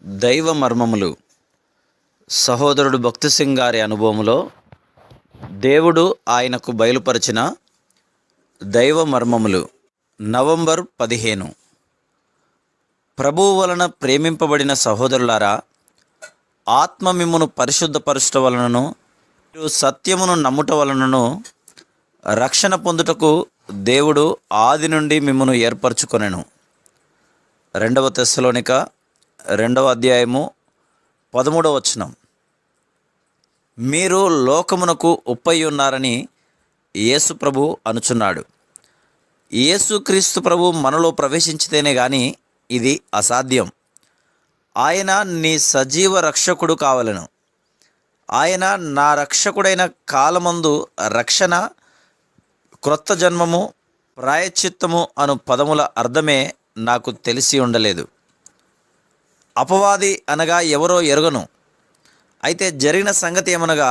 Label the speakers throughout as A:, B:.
A: దైవ మర్మములు సహోదరుడు భక్తి సింగ్ గారి అనుభవములో దేవుడు ఆయనకు బయలుపరిచిన దైవ మర్మములు. నవంబర్ 15. ప్రభువు వలన ప్రేమింపబడిన సహోదరులారా, ఆత్మ మిమ్మును పరిశుద్ధపరచుట వలనను మీరు సత్యమును నమ్ముట వలనను రక్షణ పొందుటకు దేవుడు ఆది నుండి మిమ్మును ఏర్పరచుకొనెను. 2 తెస్సలోనిక 2వ అధ్యాయము 13వ వచనం. మీరు లోకమునకు ఉప్పై ఉన్నారని యేసు ప్రభు అనుచున్నాడు. యేసుక్రీస్తు ప్రభు మనలో ప్రవేశించితేనే గాని ఇది అసాధ్యం. ఆయన నీ సజీవ రక్షకుడు కావలెను. ఆయన నా రక్షకుడైన కాలమందు రక్షణ, క్రొత్త జన్మము, ప్రాయశ్చిత్తము అను పదముల అర్థమే నాకు తెలిసి ఉండలేదు. అపవాది అనగా ఎవరో ఎరుగను. అయితే జరిగిన సంగతి ఏమనగా,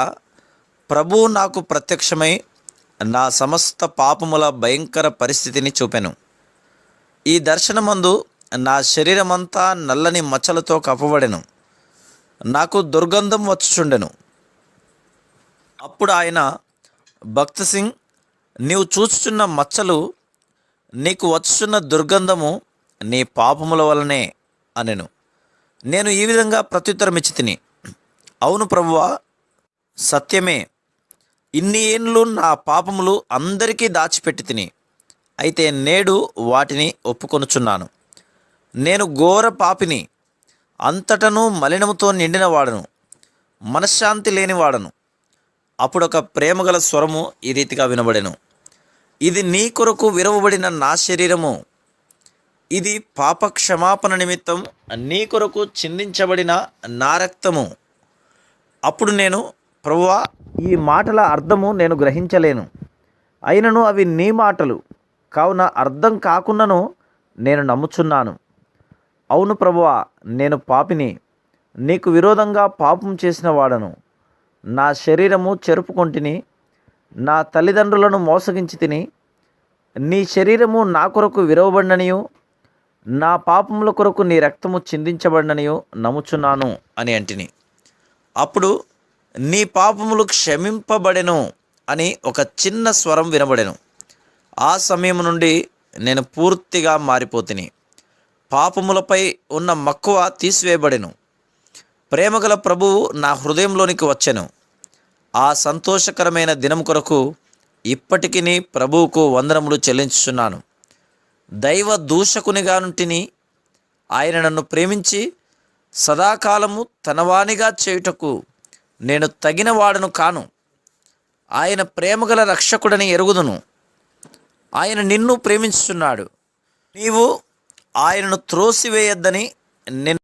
A: ప్రభువు నాకు ప్రత్యక్షమై నా సమస్త పాపముల భయంకర పరిస్థితిని చూపెను. ఈ దర్శనమందు నా శరీరమంతా నల్లని మచ్చలతో కప్పబడెను. నాకు దుర్గంధం వచ్చుచుండెను. అప్పుడు ఆయన, భక్తి సింగ్, నీవు చూచుచున్న మచ్చలు, నీకు వచ్చుచున్న దుర్గంధము నీ పాపముల వలనే అనెను. నేను ఈ విధంగా ప్రత్యుత్తరమిచ్చి తిని, అవును ప్రభువా, సత్యమే. ఇన్ని ఏండ్లు నా పాపములు అందరికీ దాచిపెట్టి తిని, అయితే నేడు వాటిని ఒప్పుకొనుచున్నాను. నేను ఘోర పాపిని, అంతటను మలినముతో నిండిన వాడను, మనశ్శాంతి లేనివాడను. అప్పుడొక ప్రేమగల స్వరము ఈ రీతిగా వినబడెను, ఇది నీ కొరకు విరవబడిన నా శరీరము, ఇది పాప క్షమాపణ నిమిత్తం నీ కొరకు చిందించబడిన నా రక్తము. అప్పుడు నేను, ప్రభువా, ఈ మాటల అర్థము నేను గ్రహించలేను. అయినను అవి నీ మాటలు కావున అర్థం కాకున్నను నేను నమ్ముచున్నాను. అవును ప్రభువా, నేను పాపిని, నీకు విరోధంగా పాపం చేసిన వాడను. నా శరీరము చెరుపుకొంటిని, నా తల్లిదండ్రులను మోసగించి తిని, నీ శరీరము నా కొరకు విరవబడిననియు, నా పాపముల కొరకు నీ రక్తము చిందించబడిననియు నమ్ముచున్నాను అని అంటిని. అప్పుడు నీ పాపములు క్షమింపబడెను అని ఒక చిన్న స్వరం వినబడెను. ఆ సమయం నుండి నేను పూర్తిగా మారిపోతిని. పాపములపై ఉన్న మక్కువ తీసివేయబడెను. ప్రేమగల ప్రభువు నా హృదయంలోనికి వచ్చెను. ఆ సంతోషకరమైన దినం కొరకు ఇప్పటికిని ప్రభువుకు వందనములు చెల్లించుచున్నాను. దైవ దూషకునిగా నుంటిని ఆయన నన్ను ప్రేమించి సదాకాలము తనవానిగా చేయుటకు నేను తగిన వాడను కాను. ఆయన ప్రేమగల రక్షకుడని ఎరుగుదును. ఆయన నిన్ను ప్రేమించుచున్నాడు. నీవు ఆయనను త్రోసివేయొద్దని నిన్ను